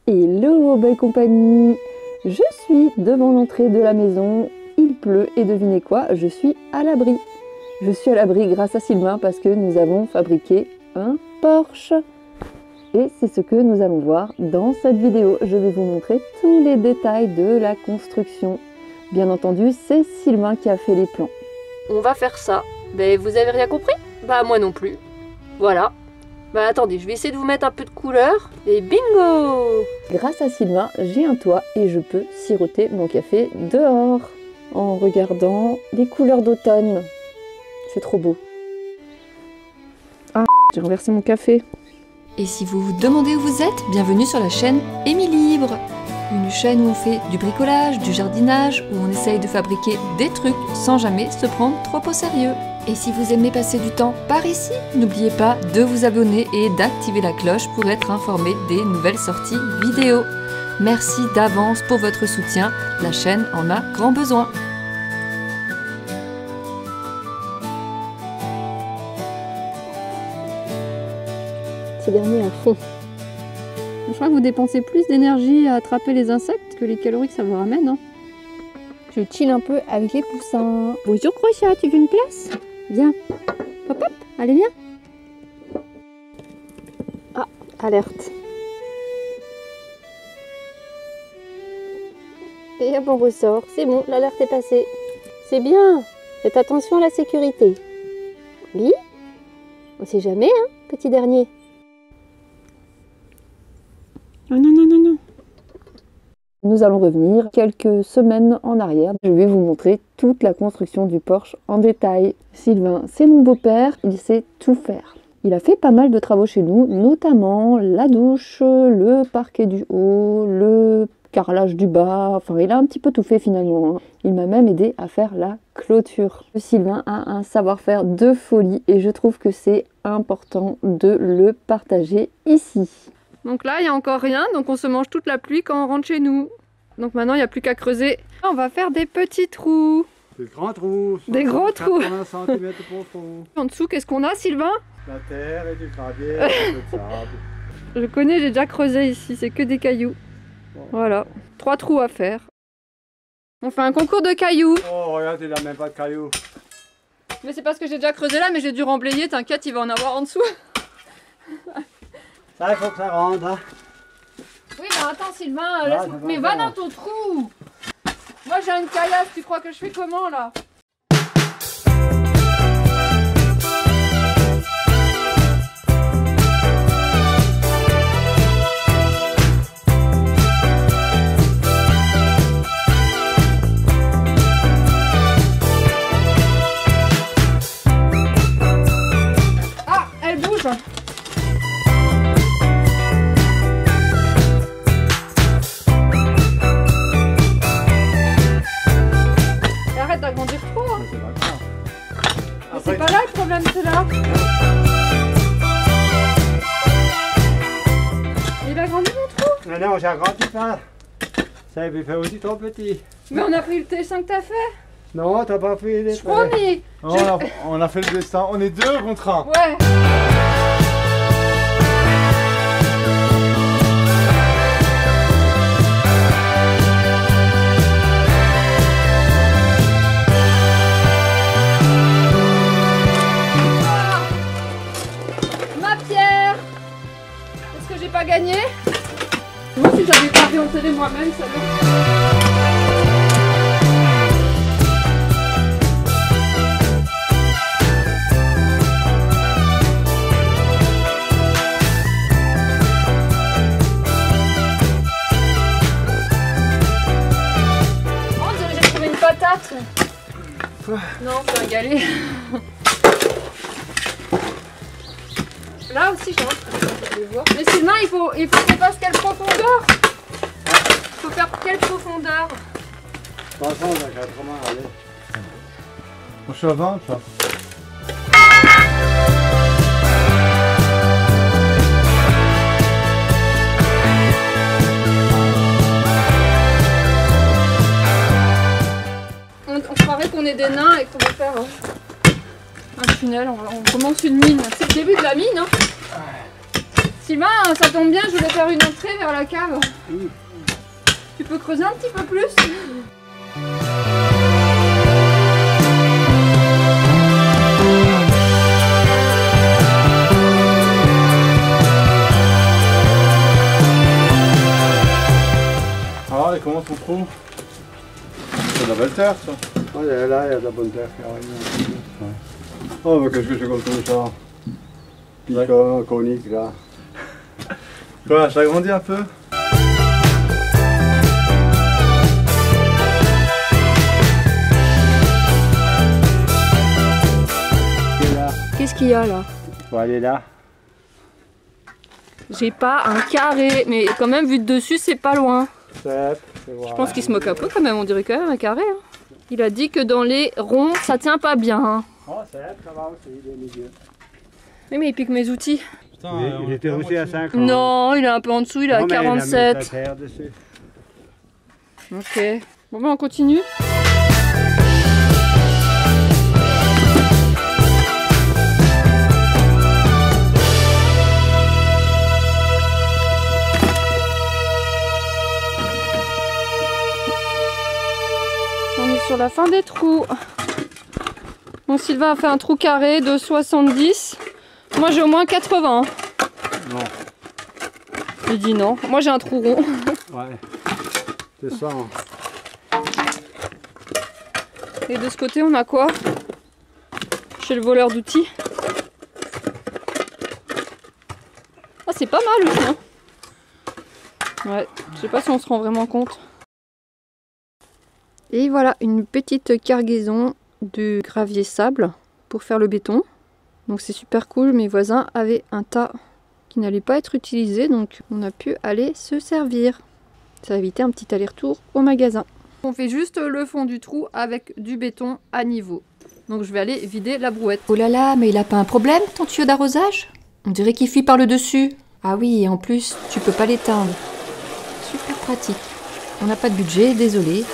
Hello belle compagnie, je suis devant l'entrée de la maison, il pleut et devinez quoi, je suis à l'abri. Je suis à l'abri grâce à Sylvain parce que nous avons fabriqué un Porsche. Et c'est ce que nous allons voir dans cette vidéo. Je vais vous montrer tous les détails de la construction. Bien entendu, c'est Sylvain qui a fait les plans. On va faire ça. Mais vous avez rien compris? Bah moi non plus. Voilà. Bah attendez, je vais essayer de vous mettre un peu de couleur. Et bingo! Grâce à Sylvain, j'ai un toit et je peux siroter mon café dehors. En regardant les couleurs d'automne. C'est trop beau. Ah, j'ai renversé mon café. Et si vous vous demandez où vous êtes, bienvenue sur la chaîne Amy Libre. Une chaîne où on fait du bricolage, du jardinage, où on essaye de fabriquer des trucs sans jamais se prendre trop au sérieux. Et si vous aimez passer du temps par ici, n'oubliez pas de vous abonner et d'activer la cloche pour être informé des nouvelles sorties vidéo. Merci d'avance pour votre soutien, la chaîne en a grand besoin. Ces derniers à fond. Je crois que vous dépensez plus d'énergie à attraper les insectes que les calories que ça vous ramène. Hein. Je chill un peu avec les poussins. Bonjour Crocha, tu veux une place? Viens. Hop hop, allez viens. Ah, alerte. Et hop on ressort. C'est bon, l'alerte est passée. C'est bien. Faites attention à la sécurité. Oui. On sait jamais, hein, petit dernier. Non, non, non, non, non. Nous allons revenir quelques semaines en arrière. Je vais vous montrer toute la construction du Porsche en détail. Sylvain, c'est mon beau-père, il sait tout faire. Il a fait pas mal de travaux chez nous, notamment la douche, le parquet du haut, le carrelage du bas. Enfin, il a un petit peu tout fait finalement. Il m'a même aidé à faire la clôture. Sylvain a un savoir-faire de folie et je trouve que c'est important de le partager ici. Donc là, il n'y a encore rien, donc on se mange toute la pluie quand on rentre chez nous. Donc maintenant, il n'y a plus qu'à creuser. On va faire des petits trous. Des grands trous. Des gros trous. 80 cm profond. En dessous, qu'est-ce qu'on a, Sylvain? La terre et du gravier, un peu de sable. Je connais, j'ai déjà creusé ici, c'est que des cailloux. Bon. Voilà, 3 trous à faire. On fait un concours de cailloux. Oh, regarde, il n'a même pas de cailloux. Mais c'est parce que j'ai déjà creusé là, mais j'ai dû remblayer, t'inquiète, il va en avoir en dessous. Ça, il faut que ça rentre. Hein. Oui, mais attends, Sylvain, laisse-moi. Mais va dans ton trou. Moi, j'ai une caillasse, tu crois que je fais comment, là? Ah, elle bouge. D'agrandir trop, hein. Mais c'est pas là le problème, c'est là. Il a grandi mon trou. Non, non, j'ai agrandi pas. Ça, il fait aussi trop petit. Mais on a pris le dessin que t'as fait. Non, t'as pas pris les Je promis. On a fait le dessin. On est 2 contre 1. Ouais. Pas gagné. Moi si j'avais pas vu en télé moi-même, ça oh, j'ai trouvé une patate. Non, c'est un galet. Là aussi, je vais voir. Mais Sylvain, il faut qu'on fasse quelle profondeur? Il faut faire quelle profondeur? De toute façon, on a 80, allez. Je suis à 20, ça. On croirait qu'on est des nains et qu'on va faire un tunnel. On commence une mine. C'est le début de la mine, hein? Sylvain, ça tombe bien, je voulais faire une entrée vers la cave. Tu peux creuser un petit peu plus? Ah, et comment ton trou? C'est de la belle terre, ça. Oh, là, il y a de la bonne terre qui arrive. Ouais. Oh, mais qu'est-ce que c'est comme ça? Piquant, conique, là. Quoi, ça grandit un peu? Qu'est-ce qu'il y a là? Faut aller là. J'ai pas un carré, mais quand même vu de dessus c'est pas loin. Je Je pense qu'il se moque un peu quand même, on dirait quand même un carré. Hein. Il a dit que dans les ronds ça tient pas bien. Hein. Oh, ça va aussi, il est milieu. Oui, mais il pique mes outils. Putain, Il était aussi à 50. Non, il est un peu en dessous, il est à Non, mais il a mis 47. la terre dessus. Ok. Bon ben on continue. On est sur la fin des trous. Bon, Sylvain a fait un trou carré de 70. Moi j'ai au moins 80. Non. Il dit non. Moi j'ai un trou rond. Ouais. C'est ça. Hein. Et de ce côté on a quoi? Chez le voleur d'outils. Ah c'est pas mal aussi hein. Ouais, je sais pas si on se rend vraiment compte. Et voilà une petite cargaison de gravier sable pour faire le béton. Donc c'est super cool, mes voisins avaient un tas qui n'allait pas être utilisé, donc on a pu aller se servir. Ça a évité un petit aller-retour au magasin. On fait juste le fond du trou avec du béton à niveau. Donc je vais aller vider la brouette. Oh là là, mais il a pas un problème ton tuyau d'arrosage? On dirait qu'il fuit par le dessus. Ah oui, et en plus, tu peux pas l'éteindre. Super pratique. On n'a pas de budget, désolé.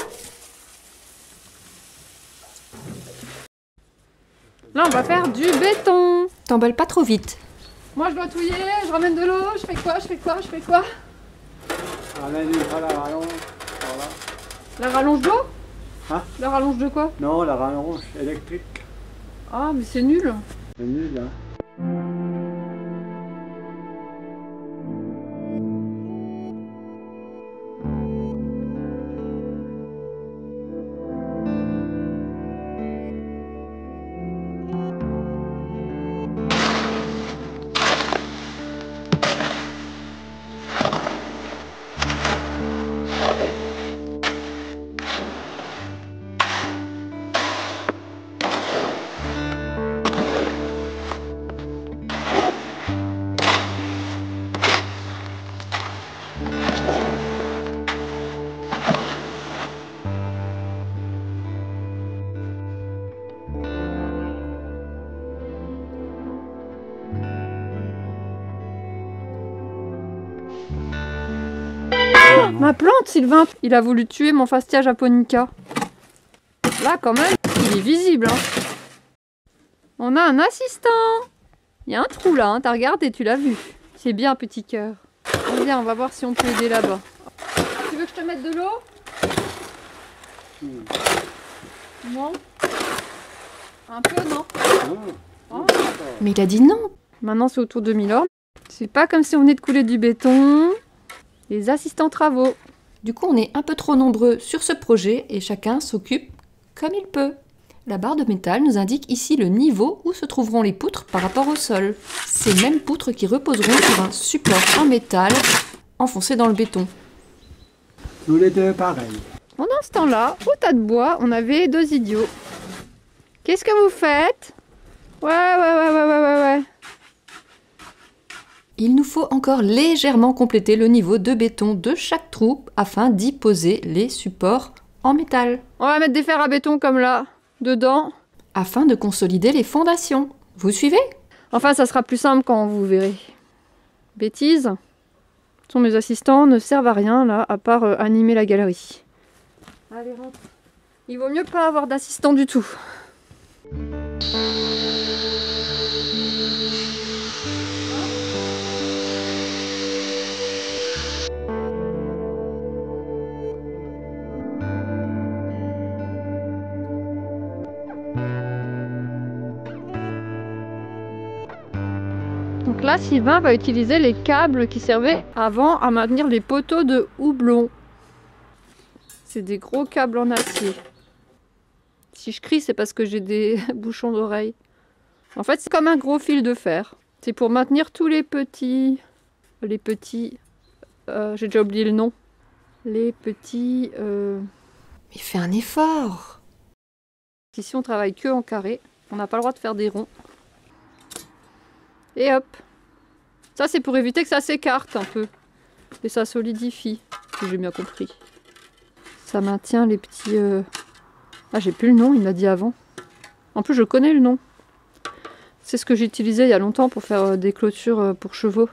Là, on va faire du béton. T'emballes pas trop vite. Moi, je dois touiller, je ramène de l'eau, je fais quoi? Ramène une fois la rallonge. Voilà. La rallonge d'eau? Hein? La rallonge de quoi? Non, la rallonge électrique. Ah, mais c'est nul. C'est nul, hein. Ma plante, Sylvain, il a voulu tuer mon fascia japonica. Là, quand même, il est visible. Hein. On a un assistant. Il y a un trou là, hein. T'as regardé, tu l'as vu. C'est bien, petit cœur. Viens, on va voir si on peut aider là-bas. Tu veux que je te mette de l'eau? Non. Un peu, non. Oh. Mais il a dit non. Maintenant, c'est autour de Milorne. C'est pas comme si on venait de couler du béton. Les assistants travaux. Du coup, on est un peu trop nombreux sur ce projet et chacun s'occupe comme il peut. La barre de métal nous indique ici le niveau où se trouveront les poutres par rapport au sol. Ces mêmes poutres qui reposeront sur un support en métal enfoncé dans le béton. Tous les deux pareil. Pendant ce temps-là, au tas de bois, on avait deux idiots. Qu'est-ce que vous faites? Ouais. Il nous faut encore légèrement compléter le niveau de béton de chaque trou afin d'y poser les supports en métal. On va mettre des fers à béton comme là, dedans, afin de consolider les fondations. Vous suivez? Enfin, ça sera plus simple quand vous verrez. Bêtise. Mes assistants ne servent à rien là, à part animer la galerie. Allez, rentre. Il vaut mieux pas avoir d'assistant du tout. Donc là, Sylvain va utiliser les câbles qui servaient avant à maintenir les poteaux de houblon. C'est des gros câbles en acier. Si je crie, c'est parce que j'ai des bouchons d'oreilles. En fait, c'est comme un gros fil de fer. C'est pour maintenir tous les petits... j'ai déjà oublié le nom. Les petits... Il fait un effort. Ici, on travaille que en carré. On n'a pas le droit de faire des ronds. Et hop. Ça, c'est pour éviter que ça s'écarte un peu. Et ça solidifie, si j'ai bien compris. Ça maintient les petits... Ah, j'ai plus le nom, il m'a dit avant. En plus, je connais le nom. C'est ce que j'utilisais il y a longtemps pour faire des clôtures pour chevaux.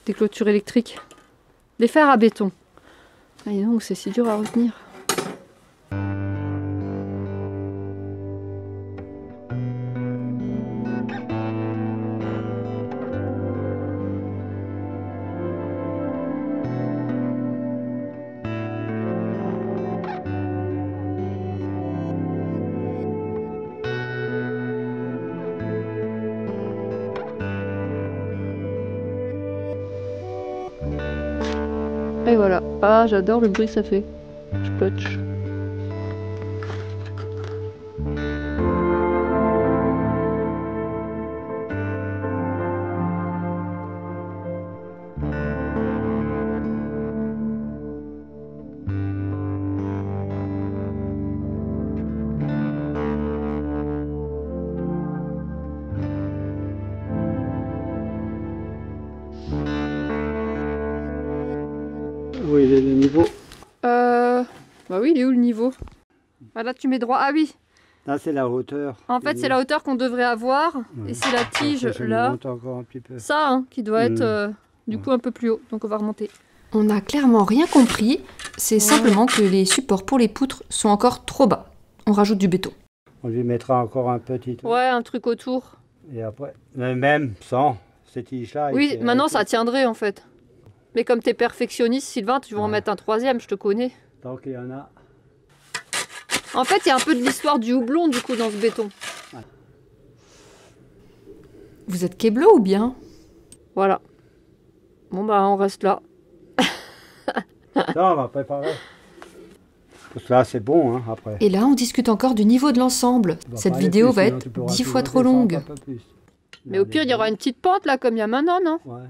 Des clôtures électriques. Des fers à béton. Ah, et donc, c'est si dur à retenir. Et voilà. Ah, j'adore le bruit que ça fait. Splotch. Où il est le niveau? Bah oui, il est où le niveau? Ah là tu mets droit. Ah oui. Là c'est la hauteur. En fait c'est la hauteur qu'on devrait avoir. Ouais. Et c'est la tige là. Encore un petit peu. Ça hein, qui doit être du coup un peu plus haut. Donc on va remonter. On n'a clairement rien compris. C'est simplement que les supports pour les poutres sont encore trop bas. On rajoute du béton. On lui mettra encore un petit. Ouais, un truc autour. Et après, même sans ces tiges là. Oui, maintenant ça tiendrait en fait. Mais comme tu es perfectionniste, Sylvain, tu vas en mettre un troisième, je te connais. Tant qu'il y en a. En fait, il y a un peu de l'histoire du houblon, du coup, dans ce béton. Ouais. Vous êtes Keblo ou bien? Voilà. Bon, bah, on reste là. Ça, on va préparer. Parce que là, c'est bon, hein, après. Et là, on discute encore du niveau de l'ensemble. Cette vidéo va être 10 fois trop longue. Mais au pire, il y aura une petite pente, là, comme il y a maintenant, non? Ouais.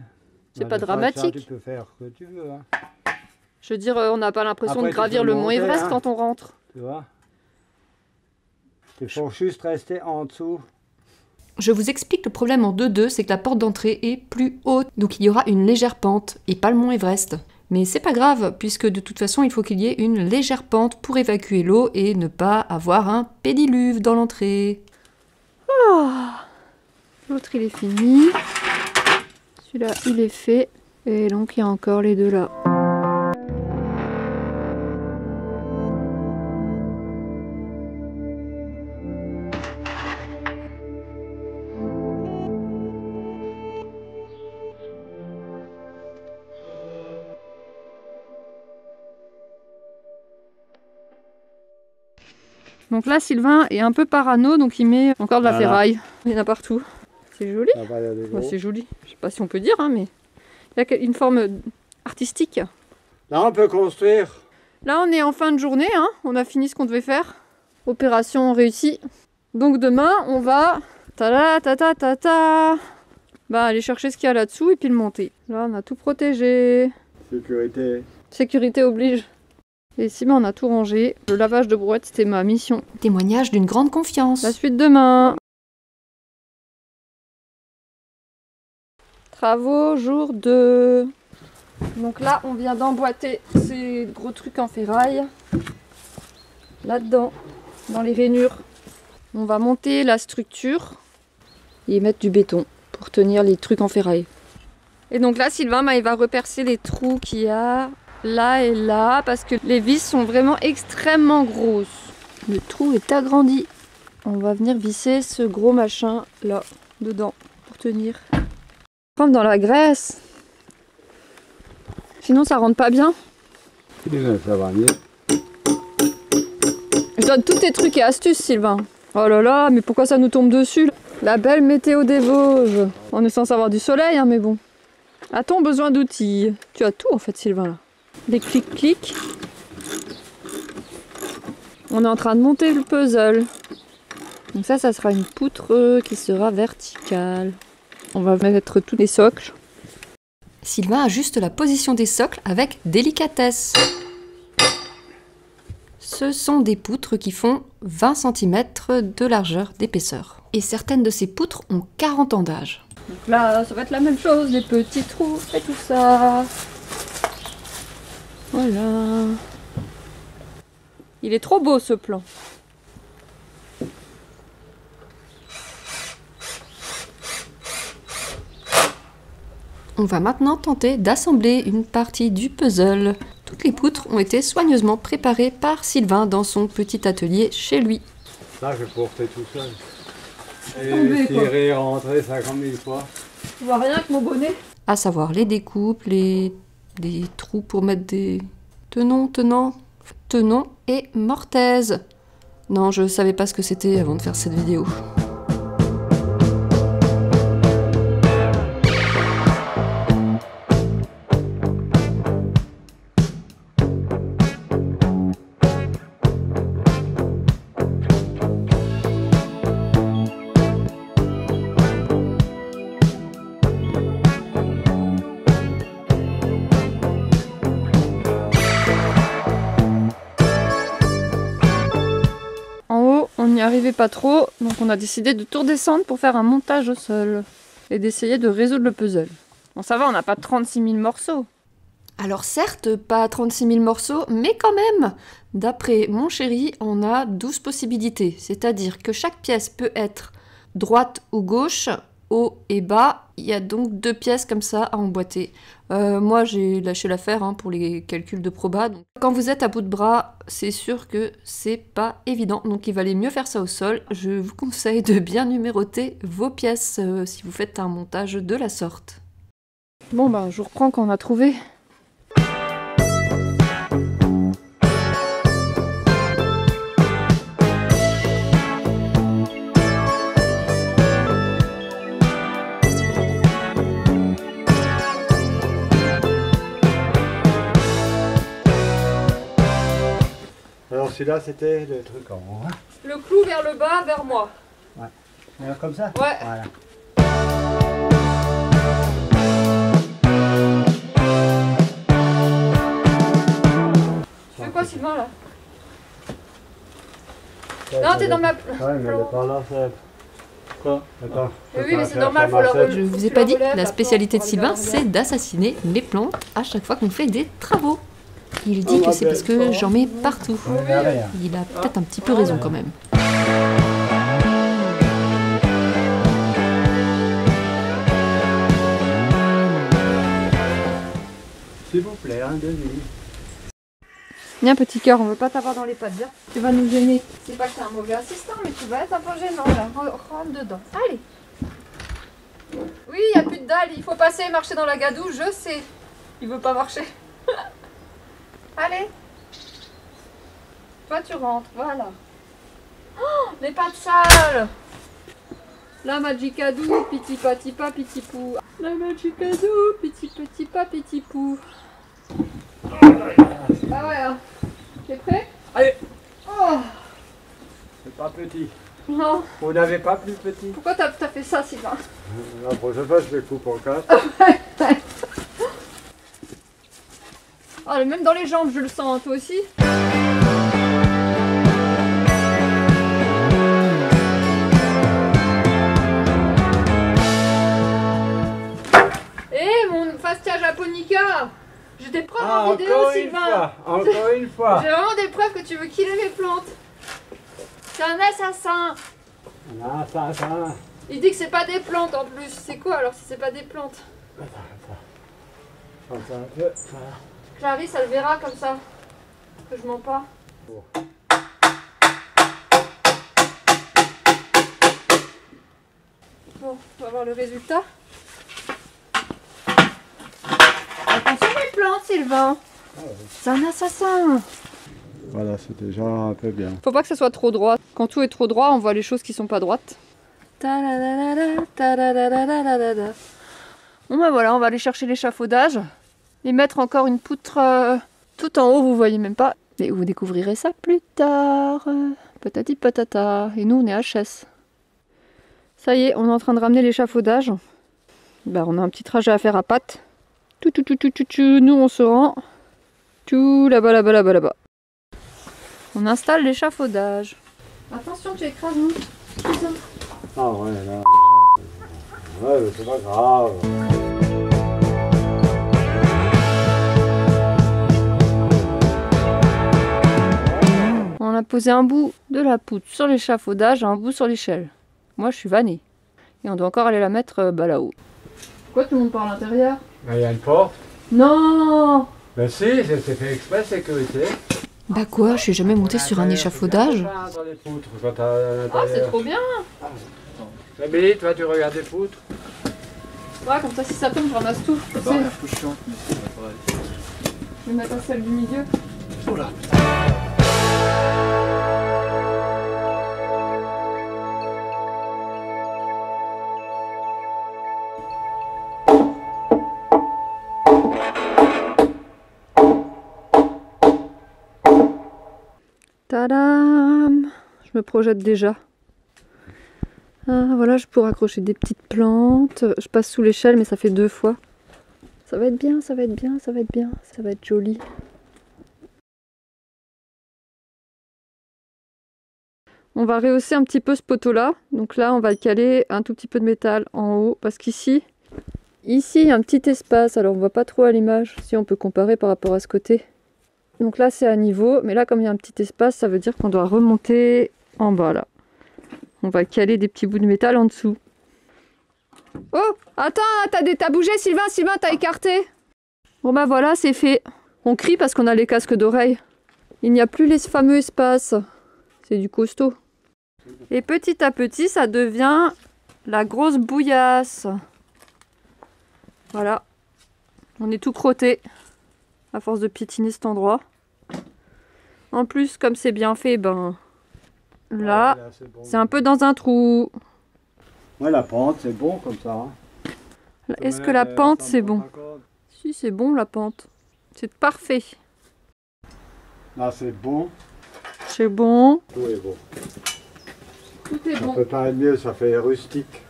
C'est pas dramatique. Tu peux faire ce que tu veux. Hein. Je veux dire, on n'a pas l'impression de gravir le mont Everest quand on rentre. Tu vois? Il faut juste rester en dessous. Je vous explique le problème en 2-2, c'est que la porte d'entrée est plus haute. Donc il y aura une légère pente et pas le mont Everest. Mais c'est pas grave, puisque de toute façon, il faut qu'il y ait une légère pente pour évacuer l'eau et ne pas avoir un pédiluve dans l'entrée. Oh. L'autre, il est fini. Celui-là, il est fait. Et donc, il y a encore les deux là. Donc là, Sylvain est un peu parano, donc il met encore de la ferraille. Il y en a partout. C'est joli. Ouais, c'est joli. Je sais pas si on peut dire, hein, mais il y a une forme artistique. Là, on peut construire. Là, on est en fin de journée. Hein. On a fini ce qu'on devait faire. Opération réussie. Donc demain, on va bah, aller chercher ce qu'il y a là-dessous et puis le monter. Là, on a tout protégé. Sécurité. Sécurité oblige. Et ici, on a tout rangé. Le lavage de brouette, c'était ma mission. Témoignage d'une grande confiance. La suite demain. Travaux, jour 2. Donc là, on vient d'emboîter ces gros trucs en ferraille. Là-dedans, dans les rainures. On va monter la structure et mettre du béton pour tenir les trucs en ferraille. Et donc là, Sylvain, il va repercer les trous qu'il y a là et là parce que les vis sont vraiment extrêmement grosses. Le trou est agrandi. On va venir visser ce gros machin là, dedans, pour tenir. Comme dans la graisse. Sinon ça rentre pas bien. Ça va mieux. Je donne tous tes trucs et astuces, Sylvain. Oh là là, mais pourquoi ça nous tombe dessus là? La belle météo des Vosges. On est censé avoir du soleil, hein, mais bon. A-t-on besoin d'outils? Tu as tout en fait, Sylvain, là. Des clics-clics. On est en train de monter le puzzle. Donc ça sera une poutre qui sera verticale. On va mettre tous les socles. Sylvain ajuste la position des socles avec délicatesse. Ce sont des poutres qui font 20 cm de largeur d'épaisseur. Et certaines de ces poutres ont 40 ans d'âge. Donc là, ça va être la même chose, les petits trous et tout ça. Voilà. Il est trop beau ce plan. On va maintenant tenter d'assembler une partie du puzzle. Toutes les poutres ont été soigneusement préparées par Sylvain dans son petit atelier chez lui. Là, je vais porter tout seul. Et Tomber, tirer et rentrer 50 000 fois. Tu vois rien que mon bonnet. À savoir les découpes, des trous pour mettre des tenons et mortaises. Non, je savais pas ce que c'était avant de faire cette vidéo. On n'y arrivait pas trop, donc on a décidé de tout redescendre pour faire un montage au sol et d'essayer de résoudre le puzzle. Bon, ça va, on n'a pas 36 000 morceaux. Alors certes, pas 36 000 morceaux, mais quand même. D'après mon chéri, on a 12 possibilités, c'est-à-dire que chaque pièce peut être droite ou gauche, haut et bas. Il y a donc 2 pièces comme ça à emboîter. Moi, j'ai lâché l'affaire pour les calculs de proba. Donc, quand vous êtes à bout de bras, c'est sûr que c'est pas évident. Donc, il valait mieux faire ça au sol. Je vous conseille de bien numéroter vos pièces si vous faites un montage de la sorte. Bon, ben, je reprends quand on a trouvé. Alors celui-là, c'était le truc en haut. Hein. Le clou vers le bas, vers moi. Ouais. Alors, comme ça? Ouais. Voilà. Tu fais quoi, Sylvain, là? Ouais, Non, t'es dans ma... Ouais, mais le par là, c'est... Quoi? Attends. Oui, mais c'est normal, faut le... Je vous ai pas dit, la spécialité de Sylvain, c'est d'assassiner les plantes à chaque fois qu'on fait des travaux. Il dit que c'est parce que j'en mets partout. Il a peut-être un petit peu raison quand même. S'il vous plaît, un demi. Viens, petit cœur, on veut pas t'avoir dans les pattes, viens. Tu vas nous gêner. C'est pas que t'es un mauvais assistant, mais tu vas être un peu gênant là. Rentre dedans. Allez. Oui, il n'y a plus de dalle, il faut passer et marcher dans la gadoue, je sais. Il veut pas marcher. Allez. Toi, tu rentres, voilà. Oh, les pattes sales. La magicadou, piti pati pa piti pou. La magicadou, piti petit pa piti pou. Ah ouais, hein. T'es prêt? Allez. Oh. C'est pas petit. Non. Vous n'avez pas plus petit? Pourquoi t'as fait ça, Sylvain? La prochaine fois, je les coupe en 4. Oh, même dans les jambes, je le sens, hein, toi aussi. Mon fascia japonica. J'ai des preuves en vidéo, Sylvain. Encore une fois. J'ai vraiment des preuves que tu veux killer mes plantes. C'est un assassin. Un assassin. Il dit que c'est pas des plantes en plus. C'est quoi alors si c'est pas des plantes? Attends un peu. Voilà. Clarisse, elle verra comme ça. Que je mens pas. Bon. Bon, on va voir le résultat. Attention les plantes, Sylvain. Ah ouais. C'est un assassin. Voilà, c'est déjà un peu bien. Faut pas que ça soit trop droit. Quand tout est trop droit, on voit les choses qui sont pas droites. Bon bah voilà, on va aller chercher l'échafaudage et mettre encore une poutre tout en haut, vous voyez même pas. Mais vous découvrirez ça plus tard. Patati patata. Et nous on est HS. Ça y est, on est en train de ramener l'échafaudage. Bah on a un petit trajet à faire à pattes. Nous on se rend tout là-bas, là-bas, là-bas, là-bas. On installe l'échafaudage. Attention, tu écrases nous. Ah ouais, là. Ouais, c'est pas grave. On a posé un bout de la poutre sur l'échafaudage et un bout sur l'échelle. Moi, je suis vannée. Et on doit encore aller la mettre là-haut. Pourquoi tout le monde parle à l'intérieur? Il y a une porte. Non! Ben si, c'est fait exprès, sécurité. Bah quoi, je suis jamais montée sur un échafaudage. Ah, c'est trop bien! Billy, toi tu regardes les poutres. Ouais, comme ça si ça tombe, je ramasse tout. Tu sais. Je vais mettre à celle du milieu. Oh là. Tadam! Je me projette déjà. Ah, voilà, je pourrais accrocher des petites plantes. Je passe sous l'échelle, mais ça fait 2 fois. Ça va être bien, ça va être bien, ça va être bien. Ça va être joli. On va rehausser un petit peu ce poteau-là. Donc là, on va caler un tout petit peu de métal en haut. Parce qu'ici, il y a un petit espace. Alors, on voit pas trop à l'image. Si on peut comparer par rapport à ce côté. Donc là, c'est à niveau. Mais là, comme il y a un petit espace, ça veut dire qu'on doit remonter en bas, là. On va caler des petits bouts de métal en dessous. Oh! Attends, t'as bougé, Sylvain! Sylvain, t'as écarté! Bon bah voilà, c'est fait. On crie parce qu'on a les casques d'oreilles. Il n'y a plus les fameux espaces. C'est du costaud. Et petit à petit, ça devient la grosse bouillasse. Voilà. On est tout crotté. À force de piétiner cet endroit. En plus, comme c'est bien fait, ben... Là, c'est un peu dans un trou. Ouais, la pente, c'est bon comme ça. Hein. Est-ce que la pente, c'est bon? Si, c'est bon la pente. C'est parfait. Là, c'est bon. C'est bon. Tout est bon. Tout est Ça bon. peut pas être mieux, ça fait rustique.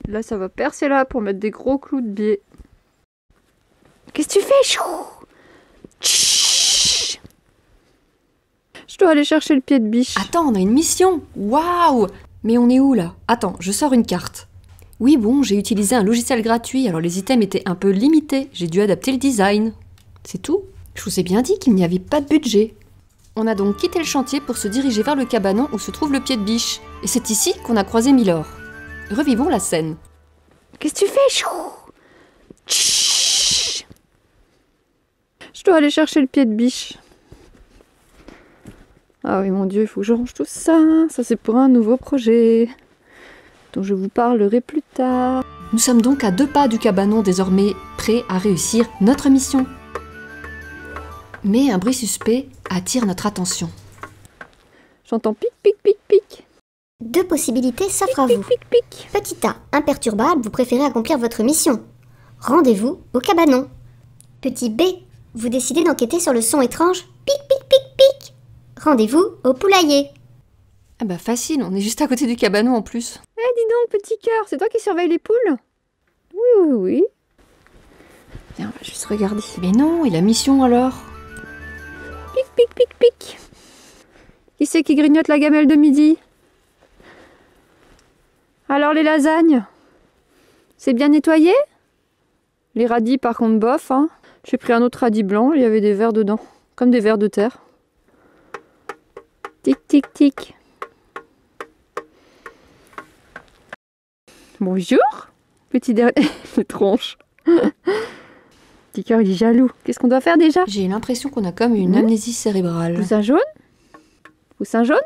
Là, ça va percer là pour mettre des gros clous de biais. Qu'est-ce que tu fais, chou? Chut. Je dois aller chercher le pied de biche. Attends, on a une mission. Waouh! Mais on est où là? Attends, je sors une carte. Oui, bon, j'ai utilisé un logiciel gratuit, alors les items étaient un peu limités. J'ai dû adapter le design. C'est tout. Je vous ai bien dit qu'il n'y avait pas de budget. On a donc quitté le chantier pour se diriger vers le cabanon où se trouve le pied de biche. Et c'est ici qu'on a croisé Milor. Revivons la scène. Qu'est-ce que tu fais, chou? Chut. Je dois aller chercher le pied de biche. Ah oui, mon Dieu, il faut que je range tout ça. Ça, c'est pour un nouveau projet dont je vous parlerai plus tard. Nous sommes donc à 2 pas du cabanon, désormais prêts à réussir notre mission. Mais un bruit suspect attire notre attention. J'entends pic, pic, pic, pic. 2 possibilités s'offrent à vous. Pic, pic, pic. Petit A, imperturbable, vous préférez accomplir votre mission. Rendez-vous au cabanon. Petit B, vous décidez d'enquêter sur le son étrange. Pic, pic, pic, pic. Rendez-vous au poulailler. Ah bah facile, on est juste à côté du cabanon en plus. Eh, dis donc, petit cœur, c'est toi qui surveilles les poules? Oui, oui, oui. Viens, on va juste regarder. Mais non, et la mission alors? Pic, pic, pic, pic. Qui c'est qui grignote la gamelle de midi? Alors les lasagnes? C'est bien nettoyé? Les radis par contre bof, hein. J'ai pris un autre radis blanc, il y avait des vers dedans. Comme des vers de terre. Tic, tic, tic. Bonjour, petit dernier. Les tronches. Petit cœur, il est jaloux. Qu'est-ce qu'on doit faire déjà? J'ai l'impression qu'on a comme une amnésie cérébrale. Poussin jaune? Poussin jaune?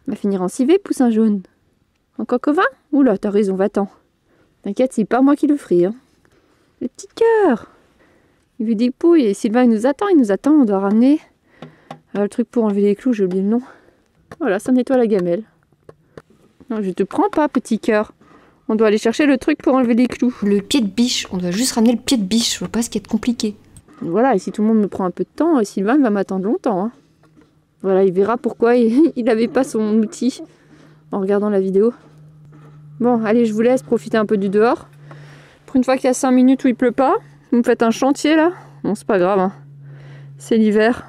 On va finir en civet, poussin jaune. En coq au vin? Oula, t'as raison, va-t'en. T'inquiète, c'est pas moi qui le ferai. Hein. Le petit cœur. Il lui dit pouille et Sylvain il nous attend, on doit ramener le truc pour enlever les clous, j'ai oublié le nom. Voilà, ça nettoie la gamelle. Non, je te prends pas, petit cœur. On doit aller chercher le truc pour enlever les clous. Le pied de biche, on doit juste ramener le pied de biche, je vois pas ce qui est compliqué. Voilà, et si tout le monde me prend un peu de temps, Sylvain il va m'attendre longtemps. Hein. Voilà, il verra pourquoi il n'avait pas son outil en regardant la vidéo. Bon, allez, je vous laisse profiter un peu du dehors. Pour une fois qu'il y a 5 minutes où il pleut pas, vous me faites un chantier là. Bon, c'est pas grave, hein. C'est l'hiver.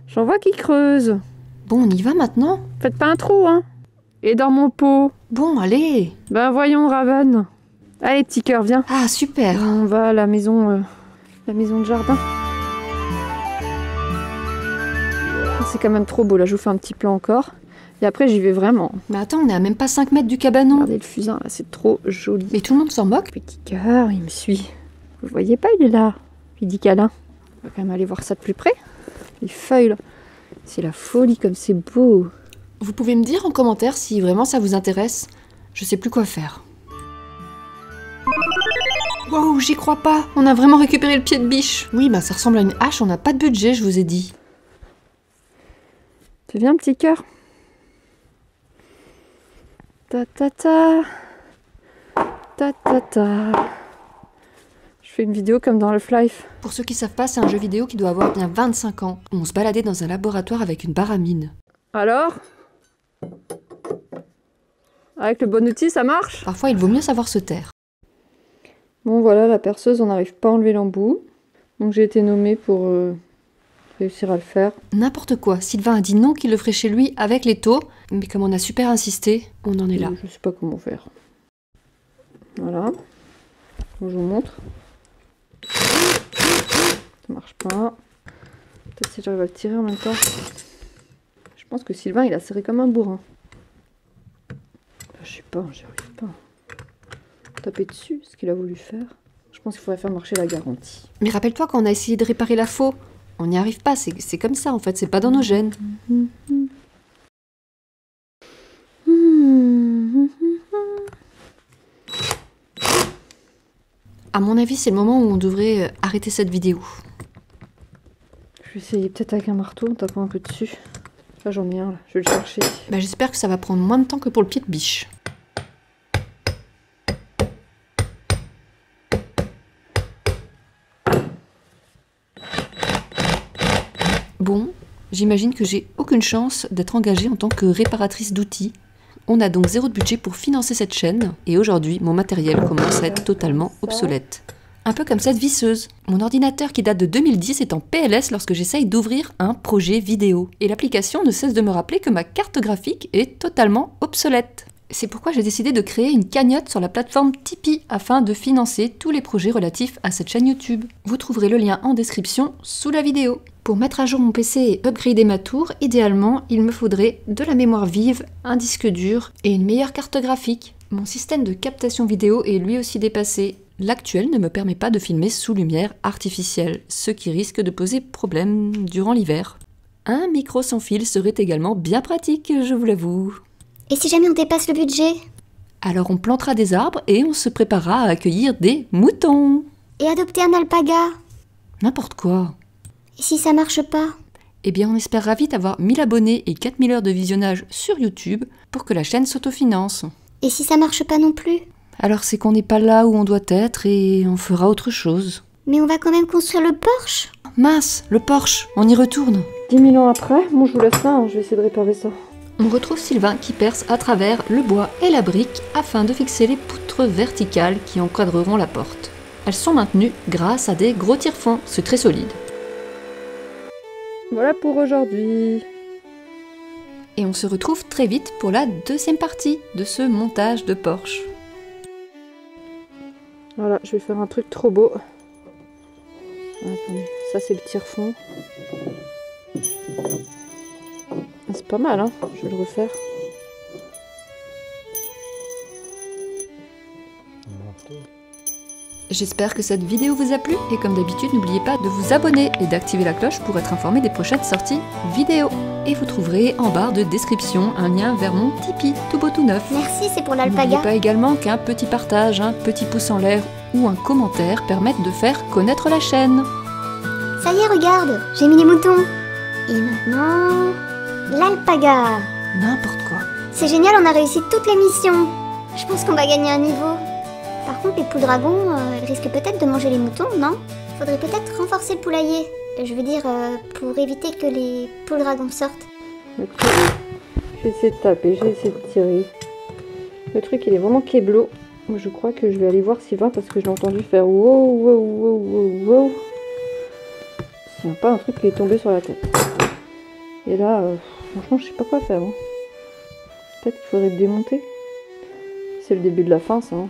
J'en vois qui creuse. Bon, on y va maintenant? Faites pas un trou, hein. Et dans mon pot. Bon, allez. Ben voyons, Raven. Allez, petit cœur, viens. Ah, super. On va à la maison de jardin. C'est quand même trop beau, là, je vous fais un petit plan encore. Et après, j'y vais vraiment. Mais attends, on est à même pas 5 mètres du cabanon. Regardez le fusain, là, c'est trop joli. Mais tout le monde s'en moque. Petit cœur, il me suit. Vous le voyez pas, il est là. Il dit câlin. On va quand même aller voir ça de plus près. Les feuilles, là. C'est la folie comme c'est beau. Vous pouvez me dire en commentaire si vraiment ça vous intéresse. Je sais plus quoi faire. Wow, j'y crois pas. On a vraiment récupéré le pied de biche. Oui, bah ça ressemble à une hache, on n'a pas de budget, je vous ai dit. Tu viens, petit cœur? Ta ta ta. Ta ta ta. Je fais une vidéo comme dans Half-Life. Pour ceux qui savent pas, c'est un jeu vidéo qui doit avoir bien 25 ans. On se baladait dans un laboratoire avec une barre à mine. Alors? Avec le bon outil, ça marche? Parfois, il vaut mieux savoir se taire. Bon, voilà, la perceuse, on n'arrive pas à enlever l'embout. Donc j'ai été nommée pour réussir à le faire. N'importe quoi. Sylvain a dit non qu'il le ferait chez lui avec l'étau. Mais comme on a super insisté, on en est là. Je sais pas comment faire. Voilà. Bon, je vous montre. Ça marche pas. Peut-être si j'arrive à le tirer en même temps. Je pense que Sylvain, il a serré comme un bourrin. Je sais pas, j'y arrive pas. Taper dessus, ce qu'il a voulu faire. Je pense qu'il faudrait faire marcher la garantie. Mais rappelle-toi quand on a essayé de réparer la faux. On n'y arrive pas, c'est comme ça en fait, c'est pas dans nos gènes. À mon avis, c'est le moment où on devrait arrêter cette vidéo. Je vais essayer peut-être avec un marteau en tapant un peu dessus. Là j'en ai un, là. Je vais le chercher. Bah, j'espère que ça va prendre moins de temps que pour le pied de biche. Bon, j'imagine que j'ai aucune chance d'être engagée en tant que réparatrice d'outils. On a donc 0 de budget pour financer cette chaîne, et aujourd'hui, mon matériel commence à être totalement obsolète. Un peu comme cette visseuse. Mon ordinateur qui date de 2010 est en PLS lorsque j'essaye d'ouvrir un projet vidéo. Et l'application ne cesse de me rappeler que ma carte graphique est totalement obsolète. C'est pourquoi j'ai décidé de créer une cagnotte sur la plateforme Tipeee afin de financer tous les projets relatifs à cette chaîne YouTube. Vous trouverez le lien en description sous la vidéo. Pour mettre à jour mon PC et upgrader ma tour, idéalement, il me faudrait de la mémoire vive, un disque dur et une meilleure carte graphique. Mon système de captation vidéo est lui aussi dépassé. L'actuel ne me permet pas de filmer sous lumière artificielle, ce qui risque de poser problème durant l'hiver. Un micro sans fil serait également bien pratique, je vous l'avoue. Et si jamais on dépasse le budget? Alors on plantera des arbres et on se préparera à accueillir des moutons. Et adopter un alpaga? N'importe quoi. Et si ça marche pas? Eh bien, on espérera vite avoir 1000 abonnés et 4000 heures de visionnage sur YouTube pour que la chaîne s'autofinance. Et si ça marche pas non plus? Alors c'est qu'on n'est pas là où on doit être et on fera autre chose. Mais on va quand même construire le Porsche? Mince, le Porsche, on y retourne. 10 000 ans après, bon je vous laisse là, hein, je vais essayer de réparer ça. On retrouve Sylvain qui perce à travers le bois et la brique afin de fixer les poutres verticales qui encadreront la porte. Elles sont maintenues grâce à des gros tire-fonds, c'est très solide. Voilà pour aujourd'hui. Et on se retrouve très vite pour la deuxième partie de ce montage de Porsche. Voilà, je vais faire un truc trop beau. Attendez, ça c'est le tire-fond. C'est pas mal, hein? Je vais le refaire. J'espère que cette vidéo vous a plu et comme d'habitude, n'oubliez pas de vous abonner et d'activer la cloche pour être informé des prochaines sorties vidéo. et vous trouverez en barre de description un lien vers mon Tipeee tout beau tout neuf. Merci, c'est pour N'oubliez l'alpaga. pas également qu'un petit partage, un petit pouce en l'air ou un commentaire permettent de faire connaître la chaîne. Ça y est, regarde, j'ai mis les moutons. Et maintenant, l'alpaga. N'importe quoi. C'est génial, on a réussi toutes les missions. Je pense qu'on va gagner un niveau. Par contre, les poules dragons, elles risquent peut-être de manger les moutons, non? Faudrait peut-être renforcer le poulailler. Je veux dire, pour éviter que les poules dragons sortent. Le truc, j'ai essayé de taper, j'ai essayé de tirer. Le truc, il est vraiment kéblo. Moi, je crois que je vais aller voir Sylvain parce que je l'ai entendu faire wow, wow, wow, wow, wow. C'est pas un truc qui est tombé sur la tête. Et là, franchement, je sais pas quoi faire. Hein. Peut-être qu'il faudrait le démonter. C'est le début de la fin, ça. Hein.